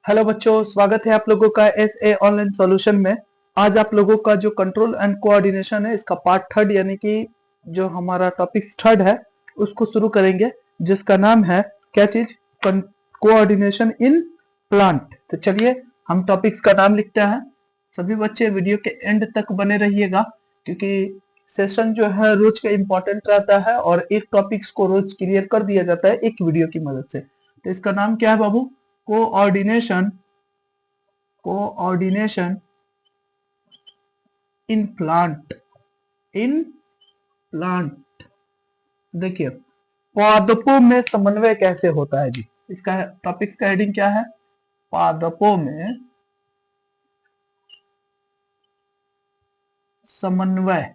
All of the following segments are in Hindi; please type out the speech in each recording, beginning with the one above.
हेलो बच्चों, स्वागत है आप लोगों का एस ए ऑनलाइन सॉल्यूशन में। आज आप लोगों का जो कंट्रोल एंड कोऑर्डिनेशन है, इसका पार्ट थर्ड यानी कि जो हमारा टॉपिक थर्ड है उसको शुरू करेंगे, जिसका नाम है क्या चीज, कोऑर्डिनेशन इन प्लांट। तो चलिए हम टॉपिक्स का नाम लिखते हैं। सभी बच्चे वीडियो के एंड तक बने रहिएगा, क्योंकि सेशन जो है रोज का इम्पोर्टेंट रहता है और एक टॉपिक्स को रोज क्लियर कर दिया जाता है एक वीडियो की मदद से। तो इसका नाम क्या है बाबू? Coordination coordination in plant. In plant देखिए, पादपों में समन्वय कैसे होता है जी। इसका टॉपिक्स का हेडिंग क्या है? पादपों में समन्वय।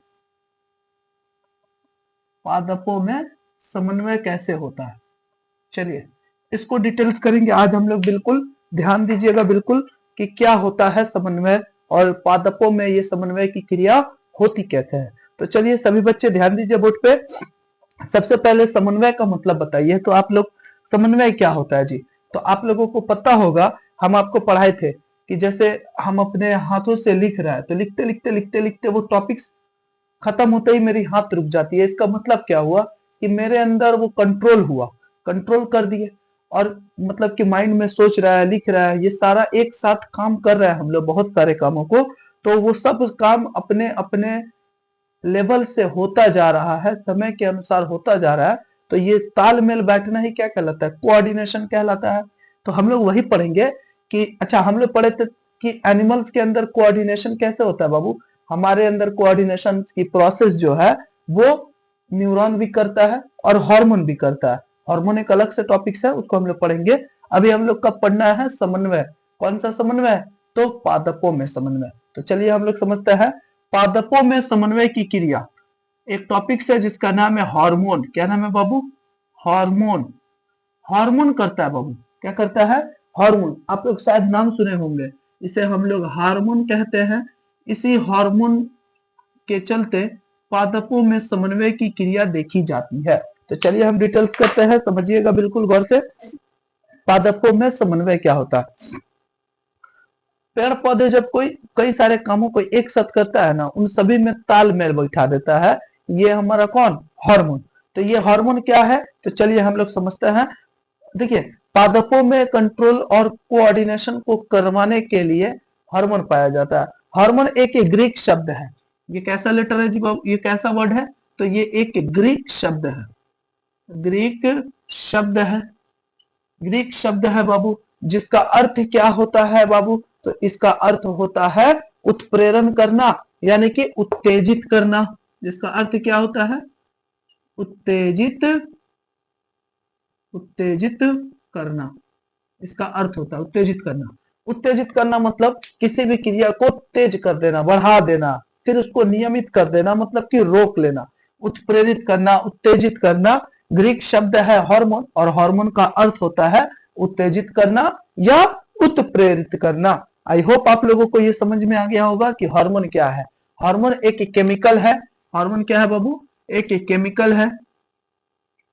पादपों में समन्वय कैसे होता है, चलिए इसको डिटेल्स करेंगे आज हम लोग। बिल्कुल ध्यान दीजिएगा बिल्कुल कि क्या होता है समन्वय और पादपों में ये समन्वय की क्रिया होती कैसे है। तो चलिए सभी बच्चे ध्यान दीजिए बोर्ड पे। सबसे पहले समन्वय का मतलब बताइए तो आप लोग, समन्वय क्या होता है जी। तो आप लोगों को पता होगा, हम आपको पढ़ाए थे कि जैसे हम अपने हाथों से लिख रहे हैं तो लिखते लिखते लिखते लिखते वो टॉपिक्स खत्म होते ही मेरी हाथ रुक जाती है। इसका मतलब क्या हुआ कि मेरे अंदर वो कंट्रोल हुआ, कंट्रोल कर दिए। और मतलब कि माइंड में सोच रहा है, लिख रहा है, ये सारा एक साथ काम कर रहा है हम लोग बहुत सारे कामों को। तो वो सब काम अपने अपने लेवल से होता जा रहा है, समय के अनुसार होता जा रहा है। तो ये तालमेल बैठना ही क्या कहलाता है? कोऑर्डिनेशन कहलाता है। तो हम लोग वही पढ़ेंगे कि अच्छा, हम लोग पढ़े थे कि एनिमल्स के अंदर कोऑर्डिनेशन कैसे होता है बाबू। हमारे अंदर कोऑर्डिनेशन की प्रोसेस जो है वो न्यूरॉन भी करता है और हार्मोन भी करता है। हार्मोन एक अलग से टॉपिक्स है, उसको हम लोग पढ़ेंगे। अभी हम लोग का पढ़ना है समन्वय। कौन सा समन्वय? तो पादपों में समन्वय। तो चलिए हम लोग समझते हैं पादपों में समन्वय की क्रिया। एक टॉपिक है जिसका नाम है हार्मोन। क्या नाम है बाबू? हार्मोन। हार्मोन करता है बाबू। क्या करता है? हार्मोन। आप लोग शायद नाम सुने होंगे, इसे हम लोग हार्मोन कहते हैं। इसी हार्मोन के चलते पादपों में समन्वय की क्रिया देखी जाती है। तो चलिए हम डिटेल्स करते हैं, समझिएगा बिल्कुल गौर से। पादपों में समन्वय क्या होता है? पेड़ पौधे जब कोई कई सारे कामों को एक साथ करता है ना, उन सभी में तालमेल बैठा देता है। ये हमारा कौन? हार्मोन। तो ये हार्मोन क्या है? तो चलिए हम लोग समझते हैं। देखिए, पादपों में कंट्रोल और कोऑर्डिनेशन को करवाने के लिए हार्मोन पाया जाता है। हार्मोन एक ग्रीक शब्द है। ये कैसा लेटर है जी बाबू? ये कैसा वर्ड है? तो ये एक ग्रीक शब्द है। ग्रीक शब्द है। ग्रीक शब्द है बाबू, जिसका अर्थ क्या होता है बाबू? तो इसका अर्थ होता है उत्प्रेरण करना, यानी कि उत्तेजित करना। जिसका अर्थ क्या होता है? उत्तेजित, उत्तेजित करना। इसका अर्थ होता है उत्तेजित करना। उत्तेजित करना मतलब किसी भी क्रिया को तेज कर देना, बढ़ा देना, फिर उसको नियमित कर देना, मतलब कि रोक लेना। उत्प्रेरित करना, उत्तेजित करना ग्रीक शब्द है हार्मोन, और हार्मोन का अर्थ होता है उत्तेजित करना या उत्प्रेरित करना। आई होप आप लोगों को ये समझ में आ गया होगा कि हार्मोन क्या है। हार्मोन एक केमिकल है। हार्मोन क्या है बाबू? एक केमिकल है।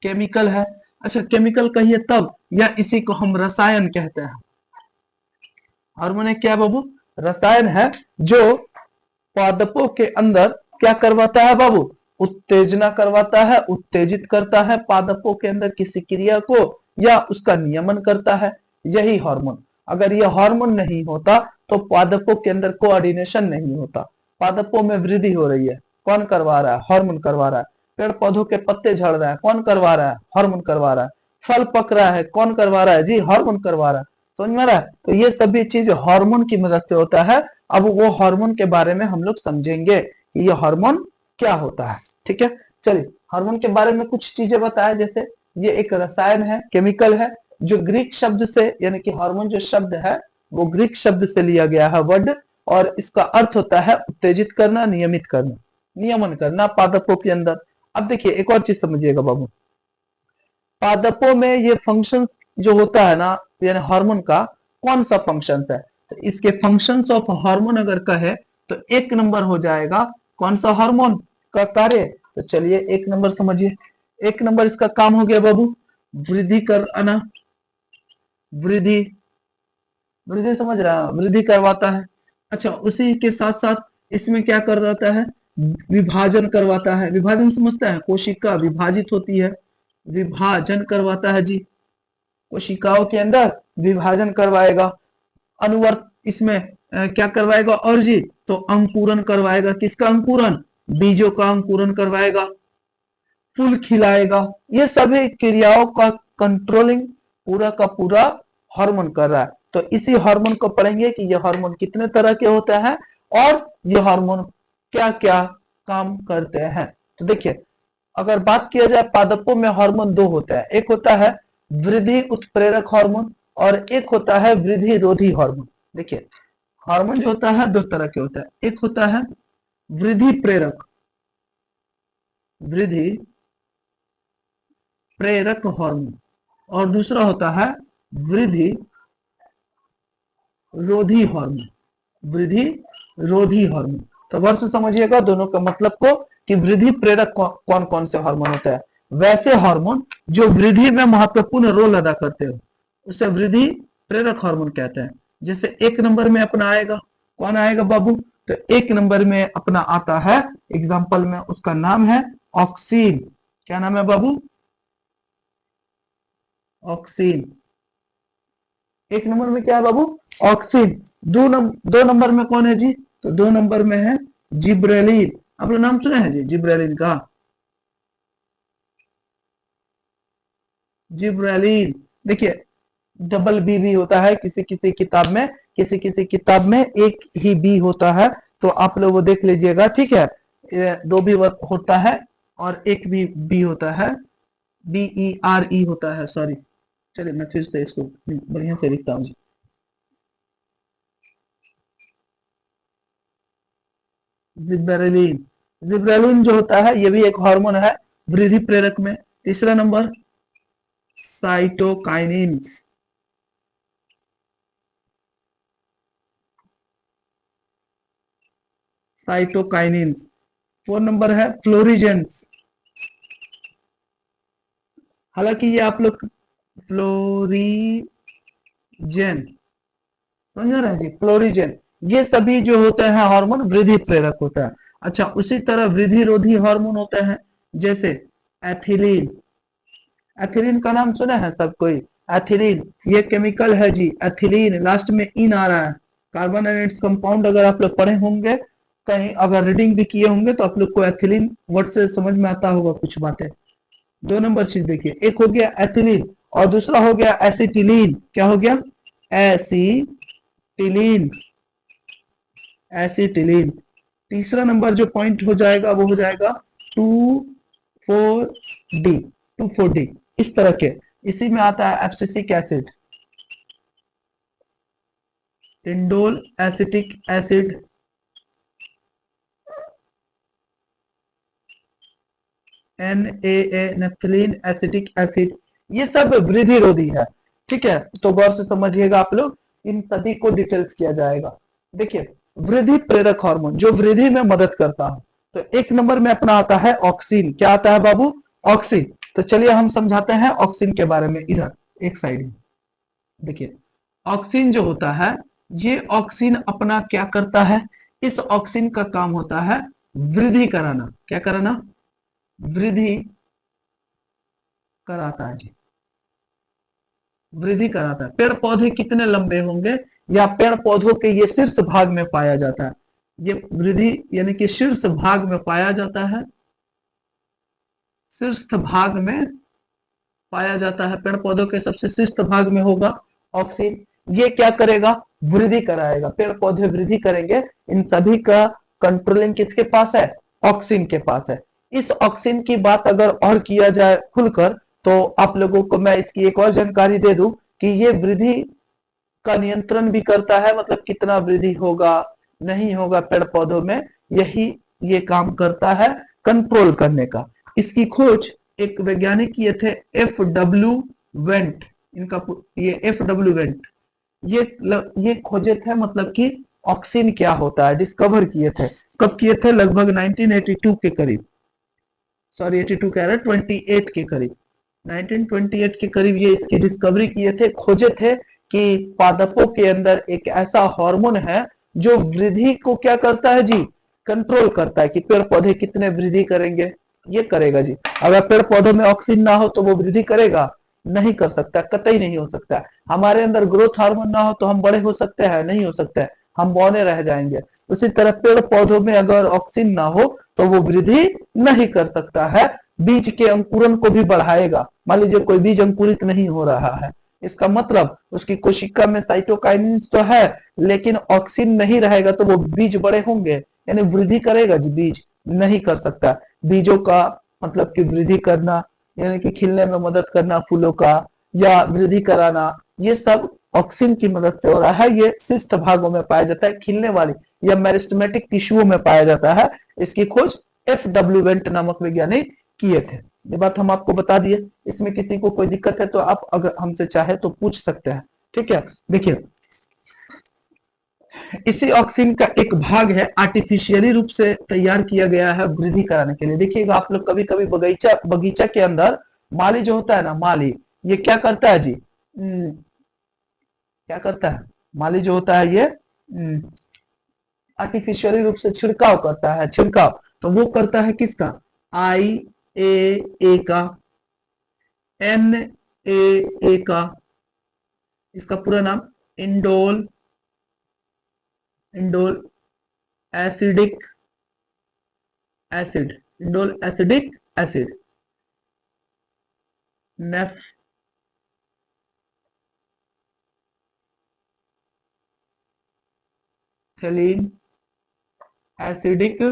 केमिकल है। अच्छा, केमिकल कहिए तब, या इसी को हम रसायन कहते हैं। हार्मोन एक क्या है बाबू? रसायन है, जो पादपों के अंदर क्या करवाता है बाबू? उत्तेजना करवाता है, उत्तेजित करता है पादपों के अंदर किसी क्रिया को, या उसका नियमन करता है। यही हार्मोन। अगर यह हार्मोन नहीं होता तो पादपों के अंदर कोऑर्डिनेशन नहीं होता। पादपों में वृद्धि हो रही है, कौन करवा रहा है? हार्मोन करवा रहा है। पेड़ पौधों के पत्ते झड़ रहा है, कौन करवा रहा है? हार्मोन करवा रहा है। फल पक रहा है, कौन करवा रहा है? जी, हार्मोन करवा रहा है। समझ में आ रहा है? तो ये सभी चीज हार्मोन की मदद से होता है। अब वो हार्मोन के बारे में हम लोग समझेंगे कि ये हार्मोन क्या होता है। ठीक है, चलिए हार्मोन के बारे में कुछ चीजें बताएं। जैसे ये एक रसायन है, केमिकल है, जो ग्रीक शब्द से, यानी कि हार्मोन जो शब्द है वो ग्रीक शब्द से लिया गया है वर्ड, और इसका अर्थ होता है उत्तेजित करना, नियमित करना, नियमन करना पादपों के अंदर। अब देखिए एक और चीज समझिएगा बाबू, पादपों में ये फंक्शन जो होता है ना, यानी हार्मोन का कौन सा फंक्शन है? तो इसके फंक्शंस ऑफ हार्मोन अगर कहे तो एक नंबर हो जाएगा कौन सा हार्मोन का कार्य। तो चलिए एक नंबर समझिए। एक नंबर इसका काम हो गया बाबू, वृद्धि कराना। वृद्धि वृद्धि समझ रहा है, वृद्धि करवाता है। अच्छा, उसी के साथ साथ इसमें क्या कर रहता है, विभाजन करवाता है। विभाजन समझता है, कोशिका विभाजित होती है, विभाजन करवाता है जी, कोशिकाओं के अंदर विभाजन करवाएगा। अनुवर्त इसमें क्या करवाएगा और जी, तो अंकुरन करवाएगा। किसका अंकुरन, बीजों का अंकुरन करवाएगा। फूल खिलाएगा। ये सभी क्रियाओं का कंट्रोलिंग पूरा का पूरा हार्मोन कर रहा है। तो इसी हार्मोन को पढ़ेंगे कि ये हार्मोन कितने तरह के होते हैं और ये हार्मोन क्या क्या काम करते हैं। तो देखिए, अगर बात किया जाए पादपों में हार्मोन दो होता है, एक होता है वृद्धि उत्प्रेरक हार्मोन और एक होता है वृद्धि रोधी हार्मोन। देखिए, हार्मोन जो होता है दो तरह के होता है, एक होता है वृद्धि प्रेरक, वृद्धि प्रेरक हार्मोन, और दूसरा होता है वृद्धि रोधी हार्मोन, वृद्धि रोधी हार्मोन। तो गौर से समझिएगा दोनों का मतलब को कि वृद्धि प्रेरक कौन कौन से हार्मोन होता है। वैसे हार्मोन जो वृद्धि में महत्वपूर्ण रोल अदा करते हो उसे वृद्धि प्रेरक हार्मोन कहते हैं। जैसे एक नंबर में अपना आएगा, कौन आएगा बाबू, तो एक नंबर में अपना आता है, एग्जाम्पल में उसका नाम है ऑक्सीन। क्या नाम है बाबू, ऑक्सीन। एक नंबर में क्या है बाबू, ऑक्सीन। दो नंबर में कौन है जी, तो दो नंबर में है जिब्रेलिन। आप लोग नाम सुने हैं जी जिब्रेलिन का, जिब्रेलिन। देखिए, डबल बी भी होता है किसी किसी किताब में, किसी किसी किताब में एक ही बी होता है, तो आप लोग वो देख लीजिएगा, ठीक है। दो भी होता है और एक भी बी होता है, BERE होता है, सॉरी। चलिए मैं फिर से इसको बढ़िया से लिखता हूँ जी। जिब्रेलिन, जिब्रेलिन जो होता है ये भी एक हार्मोन है वृद्धि प्रेरक में। तीसरा नंबर साइटोकाइनिन्स, साइटोकाइनिन्स। 4 नंबर है फ्लोरिजेंस। हालांकि ये आप लोग फ्लोरीजेन, समझ रहे हैं जी, फ्लोरिजेन। ये सभी जो होते हैं हार्मोन वृद्धि प्रेरक होता है। अच्छा, उसी तरह वृद्धि रोधी हार्मोन होते हैं, जैसे एथिलीन। एथिलीन का नाम सुना है सब कोई, एथिलीन ये केमिकल है जी, एथिलीन लास्ट में इन आ रहा है। कार्बन एंड इट्स कंपाउंड अगर आप लोग पढ़े होंगे, कहीं अगर रीडिंग भी किए होंगे, तो आप लोग को एथिलीन वर्ड से समझ में आता होगा कुछ बातें। दो नंबर चीज देखिए, एक हो गया एथिलीन और दूसरा हो गया एसिटिलीन। क्या हो गया, एसिटिलीन, एसिटिलीन। तीसरा नंबर जो पॉइंट हो जाएगा वो हो जाएगा 2,4-D, 2,4-D इस तरह के। इसी में आता है abscisic acid, indole acetic acid, NaA naphthalene acetic acid. ये सब वृद्धि रोधी है, ठीक है। तो गौर से समझिएगा आप लोग, इन सभी को डिटेल्स किया जाएगा। देखिए, वृद्धि प्रेरक हार्मोन जो वृद्धि में मदद करता है, तो एक नंबर में अपना आता है ऑक्सीन। क्या आता है बाबू, ऑक्सीन। तो चलिए हम समझाते हैं ऑक्सीन के बारे में, इधर एक साइड में देखिए। ऑक्सीन जो होता है, ये ऑक्सीन अपना क्या करता है, इस ऑक्सीन का काम होता है वृद्धि कराना। क्या कराना, वृद्धि कराता है जी, वृद्धि कराता है। पेड़ पौधे कितने लंबे होंगे, या पेड़ पौधों के ये शीर्ष भाग में पाया जाता है। ये वृद्धि यानी कि शीर्ष भाग में पाया जाता है, शीर्ष भाग में पाया जाता है, पेड़ पौधों के सबसे शीर्ष भाग में होगा ऑक्सीन। ये क्या करेगा, वृद्धि कराएगा, पेड़ पौधे वृद्धि करेंगे। इन सभी का कंट्रोलिंग किसके पास है, ऑक्सीन के पास है। इस ऑक्सीन की बात अगर और किया जाए खुलकर, तो आप लोगों को मैं इसकी एक और जानकारी दे दूं कि ये वृद्धि का नियंत्रण भी करता है, मतलब कितना वृद्धि होगा नहीं होगा पेड़ पौधों में, यही ये काम करता है कंट्रोल करने का। इसकी खोज एक वैज्ञानिक किए थे, FW वेंट। इनका ये FW वेंट ये खोजे थे, मतलब कि ऑक्सीन क्या होता है डिस्कवर किए थे। कब किए थे, लगभग 1982 के करीब, सॉरी 82 कह रहे 28 के करीब, 1928 के करीब ये इसकी डिस्कवरी किए थे, खोजे थे कि पादपों के अंदर एक ऐसा हार्मोन है जो वृद्धि को क्या करता है जी, कंट्रोल करता है कि पेड़ पौधे कितने वृद्धि करेंगे, ये करेगा जी। अगर पेड़ पौधों में ऑक्सीजन ना हो तो वो वृद्धि करेगा, नहीं कर सकता, कतई नहीं हो सकता। हमारे अंदर ग्रोथ हार्मोन ना हो तो हम बड़े हो सकते हैं, नहीं हो सकता है, हम बौने रह जाएंगे। उसी तरह पेड़ पौधों में अगर ऑक्सीजन ना हो तो वो वृद्धि नहीं कर सकता है। बीज के अंकुरन को भी बढ़ाएगा। मान लीजिए कोई बीज अंकुरित नहीं हो रहा है, इसका मतलब उसकी कोशिका में साइटोकाइनिन्स तो है लेकिन ऑक्सीजन नहीं रहेगा तो वो बीज बड़े होंगे, यानी वृद्धि करेगा जी, बीज नहीं कर सकता। बीजों का मतलब कि वृद्धि करना यानी कि खिलने में मदद करना फूलों का, या वृद्धि कराना, ये सब ऑक्सीजन की मदद से हो रहा है। ये शिष्ट भागों में पाया जाता है, खिलने वाली या मेरिस्टेमेटिक टिश्यूओं में पाया जाता है। इसकी खोज F.W. वेंट नामक वैज्ञानिक किए थे। ये बात हम आपको बता दिए। इसमें किसी को कोई दिक्कत है तो आप अगर हमसे चाहे तो पूछ सकते हैं, ठीक है। देखिए, इसी ऑक्सीजन का एक भाग है आर्टिफिशियली रूप से तैयार किया गया है वृद्धि कराने के लिए। देखिएगा आप लोग कभी कभी बगीचा के अंदर माली जो होता है ना, माली ये क्या करता है जी, क्या करता है, माली जो होता है ये आर्टिफिशियली रूप से छिड़काव करता है। छिड़काव तो वो करता है किसका, IAA का, NAA का, इसका पूरा नाम indole acidic acid, indole acidic acid, naphthalene acidic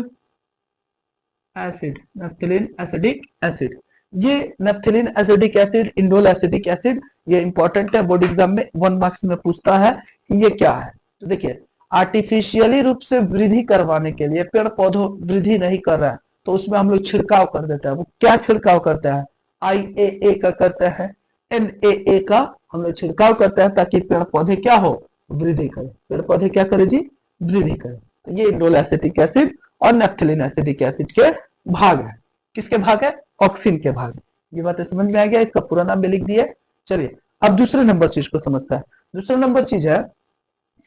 acid, naphthalene acidic acid. ये naphthalene acidic acid, indole acidic acid, ये इंपॉर्टेंट है, बोर्ड एग्जाम में 1 मार्क्स में पूछता है कि ये क्या है। तो देखिए, आर्टिफिशियली रूप से वृद्धि करवाने के लिए, पेड़ पौधों वृद्धि नहीं कर रहा है तो उसमें हम लोग छिड़काव कर देते हैं। वो क्या छिड़काव करता है, IAA का करते हैं, NAA का हम लोग छिड़काव करते हैं ताकि पेड़ पौधे क्या हो, वृद्धि करे। पेड़ पौधे क्या करे जी, वृद्धि करे। तो ये इंडोल एसिटिक एसिड और नेफ्थलीन एसिडिक एसिड के भाग है। किसके भाग है, ऑक्सीजन के भाग। ये बात समझ में आ गया, इसका पूरा नाम भी लिख दिए। चलिए अब दूसरे नंबर चीज को समझता है। दूसरा नंबर चीज है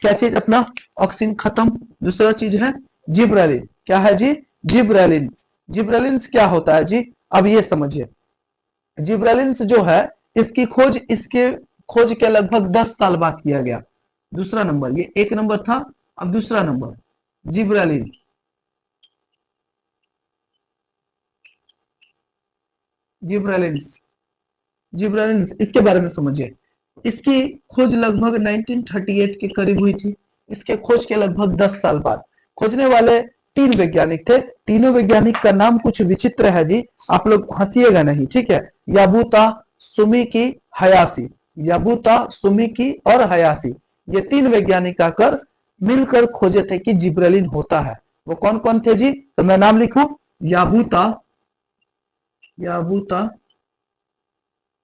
क्या चीज, अपना ऑक्सीजन खत्म। दूसरा चीज है जिब्रेलिन। क्या है जी, जिब्रेलिन। जिब्रेलिन क्या होता है जी, अब ये समझिए। जिब्रेलिन जो है इसकी खोज, इसके खोज के लगभग 10 साल बाद किया गया। दूसरा नंबर, ये 1 नंबर था, अब दूसरा नंबर जिब्रेलिन। जिब्रेलिन्स, जिब्रेलिन्स इसके बारे में समझिए। इसकी खोज लगभग 1938 के करीब हुई थी। इसके खोज के लगभग 10 साल बाद खोजने वाले 3 वैज्ञानिक थे। तीनों वैज्ञानिक का नाम कुछ विचित्र है जी, आप लोग हंसिएगा नहीं, ठीक है। याबूता, सुमिकी, हयासी, याबूता, सुमिकी और हयासी, ये 3 वैज्ञानिक आकर मिलकर खोजे थे कि जिब्रेलिन होता है। वो कौन कौन थे जी, तो मैं नाम लिखूं, याबूता, याबूता,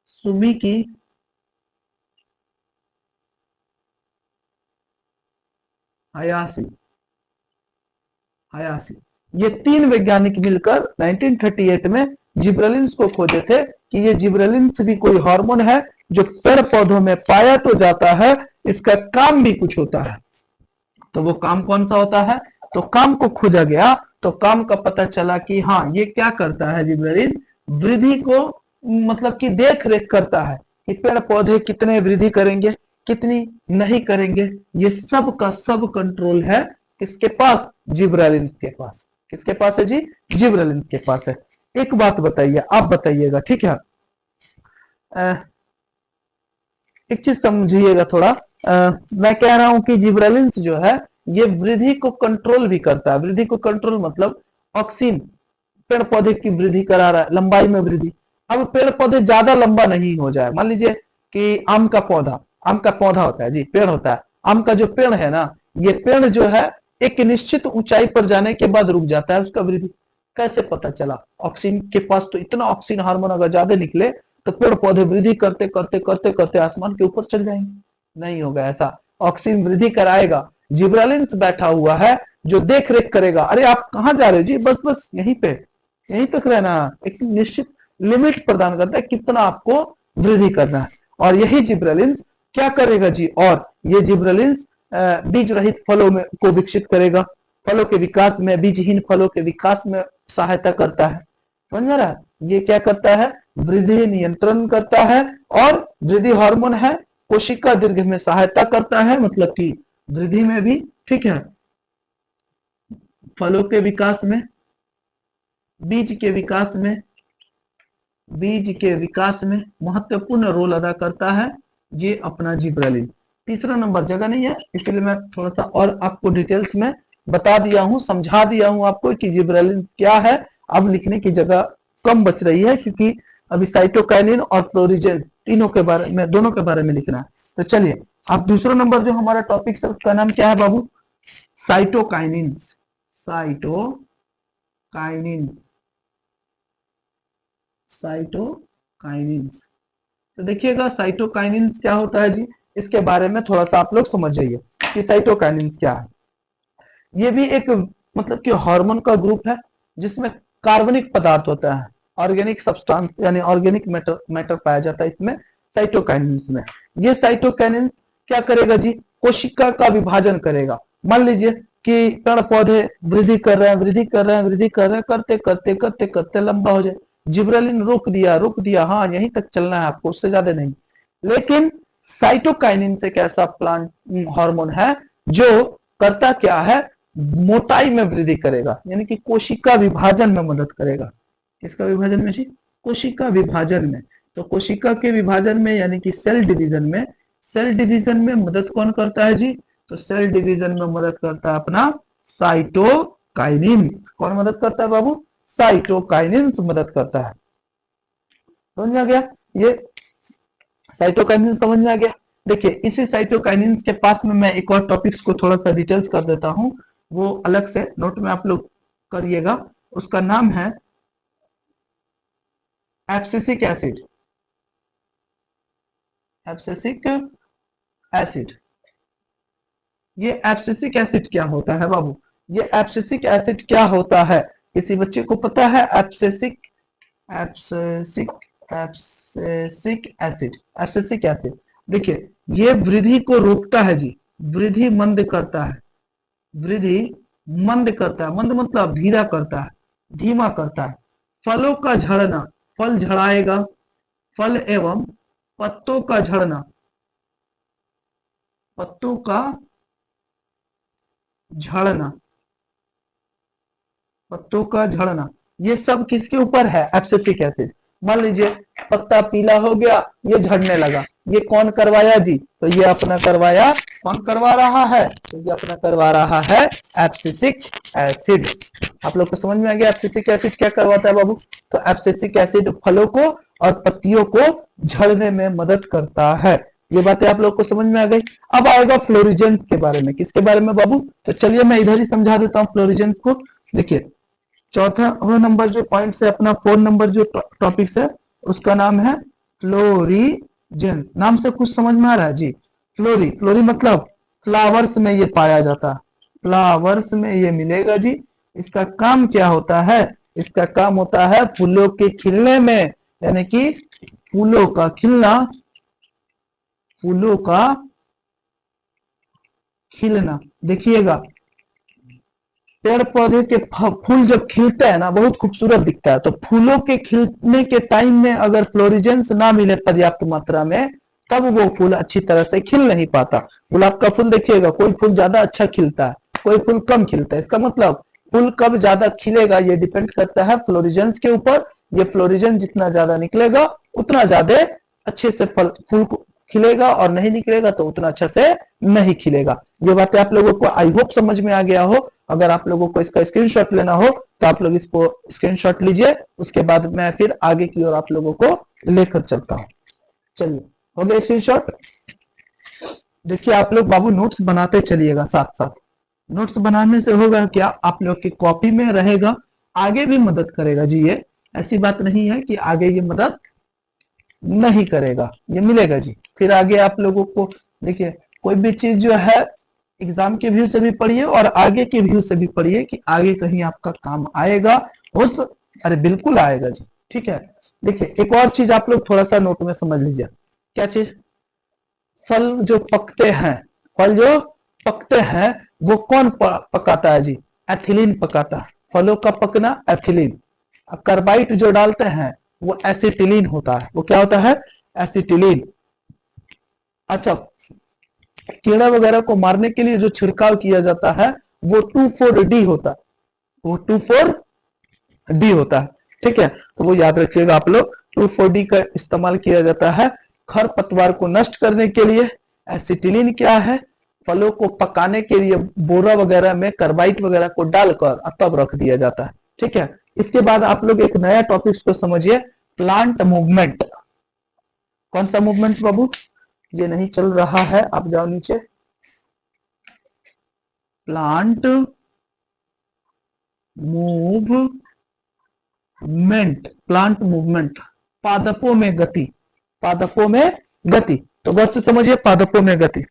सुमिकी, हयासी, हयासी। ये 3 वैज्ञानिक मिलकर 1938 में जिब्रेलिन्स को खोजे थे कि ये जिब्रेलिन्स भी कोई हार्मोन है जो पेड़ पौधों में पाया तो जाता है, इसका काम भी कुछ होता है। तो वो काम कौन सा होता है, तो काम को खोजा गया तो काम का पता चला कि हाँ ये क्या करता है, जिब्रेलिन वृद्धि को मतलब कि देख रेख करता है कि पेड़ पौधे कितने वृद्धि करेंगे, कितनी नहीं करेंगे। ये सब का सब कंट्रोल है किसके पास, जिब्रेलिन के पास। किसके पास है जी, जिब्रेलिन के पास है। एक बात बताइए, आप बताइएगा, ठीक है। एक चीज समझिएगा थोड़ा, मैं कह रहा हूं कि जिब्रेलिन जो है ये वृद्धि को कंट्रोल भी करता है। वृद्धि को कंट्रोल मतलब ऑक्सीजन पेड़ पौधे की वृद्धि करा रहा है, लंबाई में वृद्धि। अब पेड़ पौधे ज्यादा लंबा नहीं हो जाए, मान लीजिए कि आम का पौधा, आम का पौधा होता है जी, पेड़ होता है। आम का जो पेड़ है ना, ये पेड़ जो है एक निश्चित ऊंचाई पर जाने के बाद रुक जाता है उसका वृद्धि। कैसे पता चला, ऑक्सीजन के पास तो इतना ऑक्सीजन हार्मोन अगर ज्यादा निकले तो पेड़ पौधे वृद्धि करते करते करते करते आसमान के ऊपर चल जाएंगे। नहीं होगा ऐसा, ऑक्सीजन वृद्धि कराएगा, जिब्रेलिन्स बैठा हुआ है जो देख रेख करेगा। अरे आप कहाँ जा रहे हो जी, बस बस यहीं पे, यहीं तक रहना। एक निश्चित लिमिट प्रदान करता है कितना आपको वृद्धि करना है, और यही जिब्रेलिन्स क्या करेगा जी, और ये जिब्रेलिन्स बीज रहित फलों में को विकसित करेगा, फलों के विकास में, बीजहीन फलों के विकास में सहायता करता है। समझ में आ रहा है? ये क्या करता है, वृद्धि नियंत्रण करता है, और वृद्धि हार्मोन है, कोशिका दीर्घ में सहायता करता है, मतलब कि वृद्धि में भी, ठीक है, फलों के विकास में, बीज के विकास में, बीज के विकास में महत्वपूर्ण रोल अदा करता है ये अपना जिब्रेलिन। तीसरा नंबर जगह नहीं है, इसलिए मैं थोड़ा सा और आपको डिटेल्स में बता दिया हूं, समझा दिया हूं आपको कि जिब्रेलिन क्या है। अब लिखने की जगह कम बच रही है, क्योंकि अभी साइटोकाइनिन और फ्लोरिजेन तीनों के बारे में, दोनों के बारे में लिखना है। तो चलिए, अब दूसरा नंबर जो हमारा टॉपिक है उसका नाम क्या है बाबू, साइटोकाइनिन। Cytokinin, cytokinin. तो देखिएगा साइटोकाइनिन क्या होता है जी, इसके बारे में थोड़ा सा आप लोग समझ जाइए कि साइटोकाइनिन क्या है। ये भी एक मतलब कि हार्मोन का ग्रुप है जिसमें कार्बनिक पदार्थ होता है, ऑर्गेनिक सब्सटेंस यानी ऑर्गेनिक मैटर पाया जाता है इसमें, साइटोकाइनिन में। ये साइटोकाइनिन क्या करेगा जी, कोशिका का विभाजन करेगा। मान लीजिए कि पेड़ पौधे वृद्धि कर रहे हैं, वृद्धि कर रहे हैं, वृद्धि कर रहे हैं, करते करते करते करते लंबा हो जाए, जिब्रेलिन रोक दिया, हाँ यहीं तक चलना है आपको, उससे ज्यादा नहीं। लेकिन साइटोकाइनिन एक ऐसा प्लांट हार्मोन है जो करता क्या है, मोटाई में वृद्धि करेगा, यानी कि कोशिका विभाजन में मदद करेगा। किसका विभाजन में जी, कोशिका विभाजन में। तो कोशिका के विभाजन में यानी कि सेल डिवीजन में, सेल डिवीजन में मदद कौन करता है जी, तो सेल डिवीजन में मदद करता है अपना साइटोकाइनिन। कौन मदद करता है बाबू, साइटोकाइनिन मदद करता है। समझ में आ गया, ये साइटोकाइनिन समझ में आ गया। देखिए इसी साइटोकाइनिन के पास में मैं एक और टॉपिक्स को थोड़ा सा डिटेल्स कर देता हूं, वो अलग से नोट में आप लोग करिएगा। उसका नाम है एब्सिसिक एसिड। एब्सिसिक एसिड, ये एब्सिसिक एसिड क्या होता है बाबू, ये एब्सिसिक एसिड क्या होता है, किसी बच्चे को पता है abscisic, abscisic abscisic acid, abscisic acid. देखिए ये वृद्धि को रोकता है जी, वृद्धि मंद करता है, वृद्धि मंद करता है, मंद मतलब धीरा करता है, धीमा करता है। फलों का झड़ना, फल झड़ाएगा, फल एवं पत्तों का झड़ना, पत्तों का झड़ना, पत्तों का झड़ना, ये सब किसके ऊपर है, एब्सिसिक एसिड। मान लीजिए पत्ता पीला हो गया, ये झड़ने लगा, ये कौन करवाया जी, तो ये अपना करवाया, कौन करवा रहा है, तो ये अपना करवा रहा है एब्सिसिक एसिड। आप लोग को समझ में आ गया एब्सिसिक एसिड क्या करवाता है बाबू, तो एब्सिसिक एसिड फलों को और पत्तियों को झड़ने में मदद करता है। ये बातें आप लोग को समझ में आ गई। अब आएगा फ्लोरिजेंस के बारे में, किसके बारे में बाबू, तो चलिए मैं इधर ही समझा देता हूँ फ्लोरिजेंस को। देखिए चौथा नंबर जो पॉइंट है अपना, 4 नंबर जो टॉपिक्स है उसका नाम है फ्लोरिजेंस। नाम से कुछ समझ में आ रहा है जी, फ्लोरी, फ्लोरी मतलब फ्लावर्स में ये पाया जाता है, फ्लावर्स में ये मिलेगा जी। इसका काम क्या होता है, इसका काम होता है फूलों के खिलने में, यानी कि फूलों का खिलना, फूलों का खिलना। देखिएगा पेड़ पौधे के फूल जब खिलते हैं ना बहुत खूबसूरत दिखता है, तो फूलों के खिलने के टाइम में अगर फ्लोरिजेंस ना मिले पर्याप्त मात्रा में, तब वो फूल अच्छी तरह से खिल नहीं पाता। गुलाब का फूल देखिएगा, कोई फूल ज्यादा अच्छा खिलता है, कोई फूल कम खिलता है। इसका मतलब फूल कब ज्यादा खिलेगा ये डिपेंड करता है फ्लोरिजेंस के ऊपर। ये फ्लोरिजेंस जितना ज्यादा निकलेगा उतना ज्यादा अच्छे से फूल खिलेगा, और नहीं निकलेगा तो उतना अच्छा से नहीं खिलेगा। ये बातें आप लोगों को आई होप समझ में आ गया हो। अगर आप लोगों को इसका स्क्रीनशॉट लेना हो तो आप लोग इसको स्क्रीनशॉट लीजिए, उसके बाद मैं फिर आगे की ओर आप लोगों को लेकर चलता हूं। चलिए हो गया स्क्रीनशॉट। देखिए आप लोग बाबू नोट्स बनाते चलिएगा, साथ साथ नोट्स बनाने से होगा क्या, आप लोग की कॉपी में रहेगा, आगे भी मदद करेगा जी। ये ऐसी बात नहीं है कि आगे ये मदद नहीं करेगा, ये मिलेगा जी। फिर आगे आप लोगों को देखिए कोई भी चीज जो है एग्जाम के व्यू से भी पढ़िए और आगे के व्यू से भी पढ़िए कि आगे कहीं आपका काम आएगा। उस अरे बिल्कुल आएगा जी, ठीक है। देखिए एक और चीज आप लोग थोड़ा सा नोट में समझ लीजिए, क्या चीज, फल जो पकते हैं, फल जो पकते हैं वो कौन पकाता है जी? एथिलीन पकाता है। फलों का पकना एथिलीन। कार्बाइड जो डालते हैं वो एसिटिलीन होता है। वो क्या होता है? एसिटिलीन। अच्छा, कीड़ा वगैरह को मारने के लिए जो छिड़काव किया जाता है वो 2,4-D होता है। वो 2,4-D होता है। ठीक है, तो वो याद रखिएगा आप लोग। 2,4-D का इस्तेमाल किया जाता है खरपतवार को नष्ट करने के लिए। एसिटिलीन क्या है? फलों को पकाने के लिए बोरा वगैरह में कार्बाइड वगैरह को डालकर तब रख दिया जाता है। ठीक है, इसके बाद आप लोग एक नया टॉपिक को समझिए, प्लांट मूवमेंट। कौन सा मूवमेंट बाबू? ये नहीं चल रहा है, आप जाओ नीचे। प्लांट मूवमेंट, प्लांट मूवमेंट, पादपों में गति, पादपों में गति। तो बहुत से समझिए, पादपों में गति।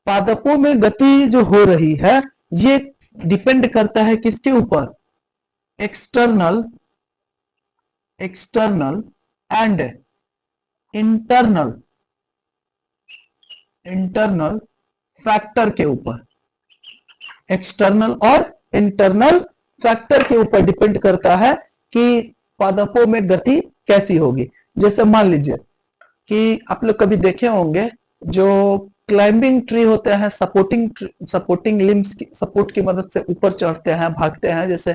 पादपों में गति जो हो रही है ये डिपेंड करता है किसके ऊपर? External, external and internal, internal factor के ऊपर। एक्सटर्नल और इंटरनल फैक्टर के ऊपर डिपेंड करता है कि पादपों में गति कैसी होगी। जैसे मान लीजिए कि आप लोग कभी देखे होंगे जो क्लाइंबिंग ट्री होते हैं, सपोर्टिंग लिम्स की सपोर्ट की मदद से ऊपर चढ़ते हैं, भागते हैं। जैसे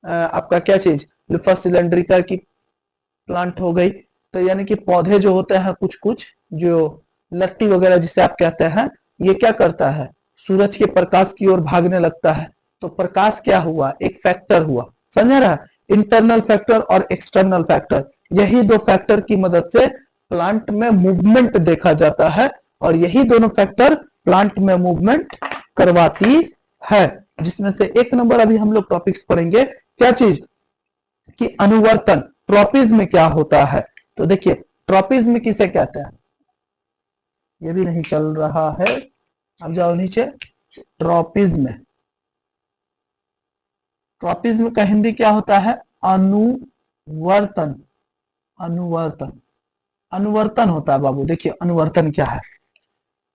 आपका क्या चीज, लिफा सिलेंड्रिका की प्लांट हो गई। तो यानी कि पौधे जो होते हैं कुछ कुछ, जो लट्टी वगैरह जिसे आप कहते हैं, ये क्या करता है? सूरज के प्रकाश की ओर भागने लगता है। तो प्रकाश क्या हुआ? एक फैक्टर हुआ। समझ रहा है? इंटरनल फैक्टर और एक्सटर्नल फैक्टर, यही दो फैक्टर की मदद से प्लांट में मूवमेंट देखा जाता है और यही दोनों फैक्टर प्लांट में मूवमेंट करवाती है। जिसमें से एक नंबर अभी हम लोग टॉपिक्स पढ़ेंगे, क्या चीज? कि अनुवर्तन। ट्रॉपिज्म क्या होता है? तो देखिए, ट्रॉपिज्म किसे कहते हैं? ये भी नहीं चल रहा है, अब जाओ नीचे। ट्रॉपिज्म, ट्रॉपिज्म का हिंदी क्या होता है? अनुवर्तन, अनुवर्तन, अनुवर्तन होता है बाबू। देखिए अनुवर्तन क्या है?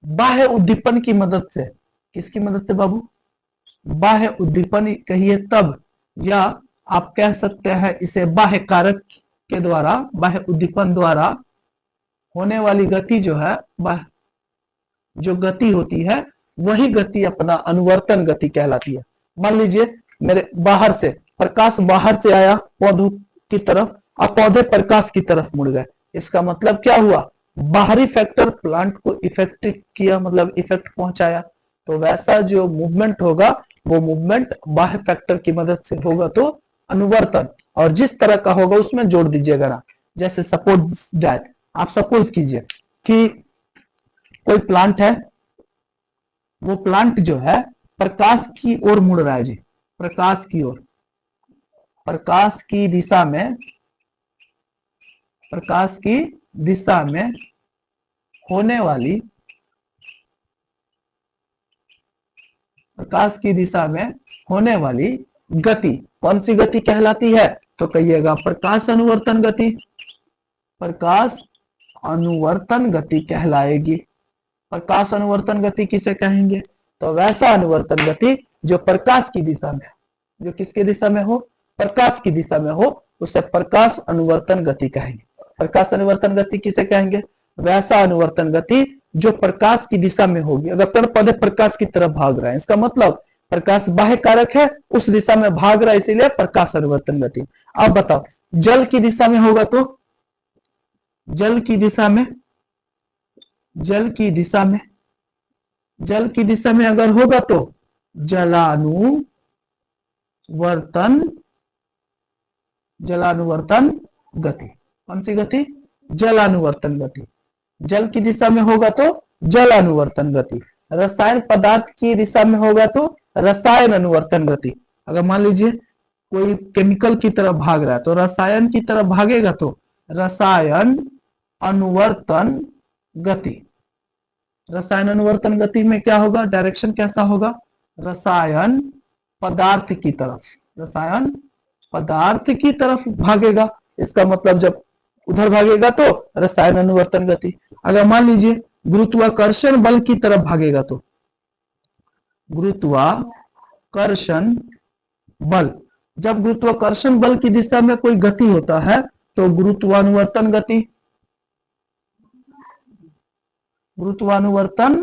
बाह्य उद्दीपन की मदद से। किसकी मदद से बाबू? बाह्य उद्दीपन कहिए तब, या आप कह सकते हैं इसे बाह्य कारक के द्वारा, बाह्य उद्दीपन द्वारा होने वाली गति जो है, जो गति होती है वही गति अपना अनुवर्तन गति कहलाती है। मान लीजिए मेरे बाहर से प्रकाश बाहर से आया पौधों की तरफ, अब पौधे प्रकाश की तरफ मुड़ गए। इसका मतलब क्या हुआ? बाहरी फैक्टर प्लांट को इफेक्ट किया, मतलब इफेक्ट पहुंचाया। तो वैसा जो मूवमेंट होगा वो मूवमेंट बाह्य फैक्टर की मदद से होगा तो अनुवर्तन। और जिस तरह का होगा उसमें जोड़ दीजिएगा ना। जैसे सपोज दैट, आप सपोज कीजिए कि कोई प्लांट है, वो प्लांट जो है प्रकाश की ओर मुड़ रहा है जी, प्रकाश की ओर, प्रकाश की दिशा में, प्रकाश की दिशा में होने वाली, प्रकाश की दिशा में होने वाली गति कौन सी गति कहलाती है? तो कहिएगा प्रकाश अनुवर्तन गति, प्रकाश अनुवर्तन गति कहलाएगी। प्रकाश अनुवर्तन गति किसे कहेंगे? तो वैसा अनुवर्तन गति जो प्रकाश की दिशा में, जो किसकी दिशा में हो? प्रकाश की दिशा में हो, उसे प्रकाश अनुवर्तन गति कहेंगे। प्रकाश अनुवर्तन गति किसे कहेंगे? वैसा अनुवर्तन गति जो प्रकाश की दिशा में होगी। अगर पेड़ पौधे प्रकाश की तरफ भाग रहे हैं, इसका मतलब प्रकाश बाह्य कारक है, उस दिशा में भाग रहा है, इसीलिए प्रकाश अनुवर्तन गति। अब बताओ, जल की दिशा में होगा तो, जल की दिशा में, जल की दिशा में, जल की दिशा में अगर होगा तो जलानुवर्तन, जलानुवर्तन गति। कौन सी गति? जलानुवर्तन गति। जल की दिशा में होगा तो जलानुवर्तन गति। रसायन पदार्थ की दिशा में होगा तो रसायन अनुवर्तन गति। अगर मान लीजिए कोई केमिकल की तरफ भाग रहा है तो रसायन की तरफ भागेगा तो रसायन अनुवर्तन गति। रसायन अनुवर्तन गति में क्या होगा? डायरेक्शन कैसा होगा? रसायन पदार्थ की तरफ, रसायन पदार्थ की तरफ भागेगा। इसका मतलब जब उधर भागेगा तो रसायन अनुवर्तन गति। अगर मान लीजिए गुरुत्वाकर्षण बल की तरफ भागेगा तो गुरुत्वाकर्षण बल, जब गुरुत्वाकर्षण बल की दिशा में कोई गति होता है तो गुरुत्वानुवर्तन गति, गुरुत्वानुवर्तन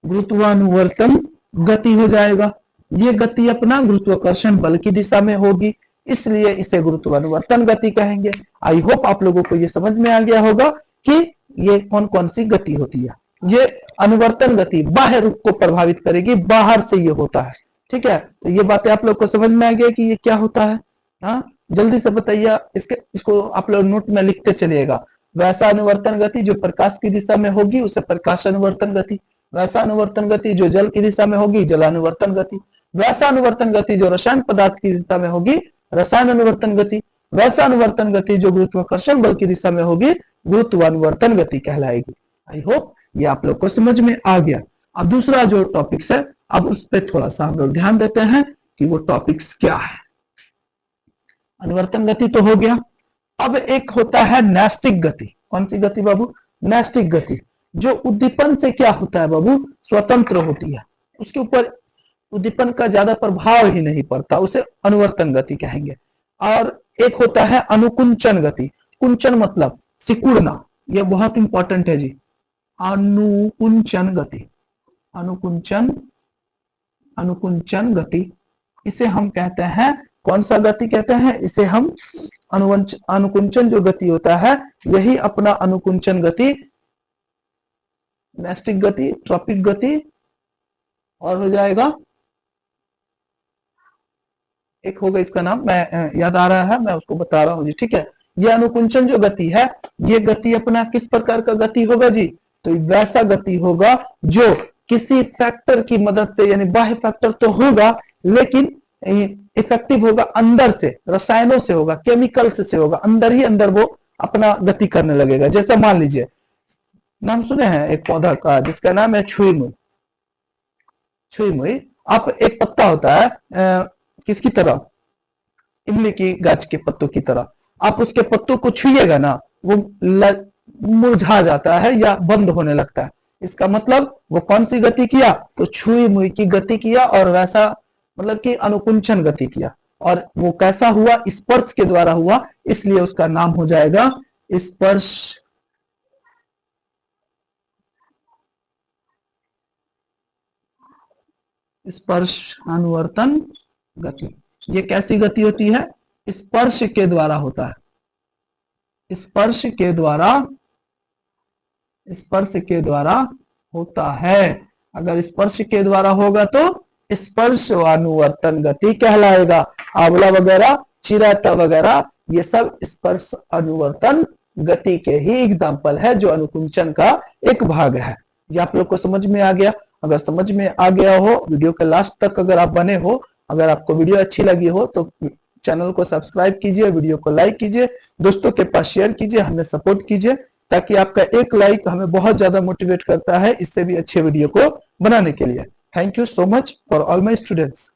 गुरुत्वानुवर्तन गति हो जाएगा। ये गति अपना गुरुत्वाकर्षण बल की दिशा में होगी, इसलिए इसे गुरुत्वानुवर्तन गति कहेंगे। आई होप आप लोगों को ये समझ में आ गया होगा कि ये कौन कौन सी गति होती है। ये अनुवर्तन गति बाह्य रूप को प्रभावित करेगी, बाहर से ये होता है। ठीक है, तो ये बातें आप लोग को समझ में आ गया कि ये क्या होता है। हाँ, जल्दी से बताइए, इसको आप लोग नोट में लिखते चलिएगा। वैसा अनुवर्तन गति जो प्रकाश की दिशा में होगी उसे प्रकाश अनुवर्तन गति, वैसा अनुवर्तन गति जो जल की दिशा में होगी जलानुवर्तन गति, वैसा अनुवर्तन गति जो रसायन पदार्थ की दिशा में होगी रसायन अनुवर्तन गति, वैसा अनुवर्तन गति जो गुरुत्वाकर्षण बल की दिशा में होगी गुरुत्वानुवर्तन गति कहलाएगी। आई होप ये आप लोग को समझ में आ गया। अब दूसरा जो टॉपिक्स है, अब उस पर थोड़ा सा हम लोग ध्यान देते हैं कि वो टॉपिक्स क्या है। अनुवर्तन गति तो हो गया, अब एक होता है नैस्टिक गति। कौन सी गति बाबू? नैस्टिक गति, जो उद्दीपन से क्या होता है बाबू? स्वतंत्र होती है, उसके ऊपर उद्दीपन का ज्यादा प्रभाव ही नहीं पड़ता, उसे अनुवर्तन गति कहेंगे। और एक होता है अनुकुंचन गति। कुंचन मतलब सिकुड़ना, यह बहुत इंपॉर्टेंट है जी। अनुकुंचन गति, अनुकुंचन गति, इसे हम कहते हैं कौन सा गति कहते हैं? इसे हम अनुकुंचन जो गति होता है यही अपना अनुकुंचन गति, नैस्टिक गति, ट्रॉपिक गति, और हो जाएगा एक होगा इसका नाम, मैं याद आ रहा है, मैं उसको बता रहा हूँ जी। ठीक है, ये अनुकुंचन जो गति है, ये गति अपना किस प्रकार का गति होगा जी? तो वैसा गति होगा जो किसी फैक्टर की मदद से, यानी बाह्य फैक्टर तो होगा लेकिन इफेक्टिव होगा अंदर से, रसायनों से होगा, केमिकल्स से होगा, अंदर ही अंदर वो अपना गति करने लगेगा। जैसे मान लीजिए, नाम सुने हैं एक पौधा का जिसका नाम है छुई मुई। छुई मुई, आप एक पत्ता होता है किसकी तरह? इमली की गाछ के पत्तों की तरह। आप उसके पत्तों को छुइएगा ना, वो मुरझा जाता है या बंद होने लगता है। इसका मतलब वो कौन सी गति किया? तो छुई मुई की गति किया, और वैसा मतलब कि अनुकुंचन गति किया। और वो कैसा हुआ? स्पर्श के द्वारा हुआ, इसलिए उसका नाम हो जाएगा स्पर्श स्पर्श अनुवर्तन गति। ये कैसी गति होती है? स्पर्श के द्वारा होता है, स्पर्श के द्वारा होता है। अगर स्पर्श के द्वारा होगा तो स्पर्श अनुवर्तन गति कहलाएगा। आंवला वगैरह, चिराता वगैरह, ये सब स्पर्श अनुवर्तन गति के ही एग्जाम्पल है, जो अनुकुंचन का एक भाग है। ये आप लोग को समझ में आ गया? अगर समझ में आ गया हो, वीडियो के लास्ट तक अगर आप बने हो, अगर आपको वीडियो अच्छी लगी हो तो चैनल को सब्सक्राइब कीजिए, वीडियो को लाइक कीजिए, दोस्तों के पास शेयर कीजिए, हमें सपोर्ट कीजिए, ताकि आपका एक लाइक हमें बहुत ज्यादा मोटिवेट करता है इससे भी अच्छे वीडियो को बनाने के लिए। Thank you so much for all my students.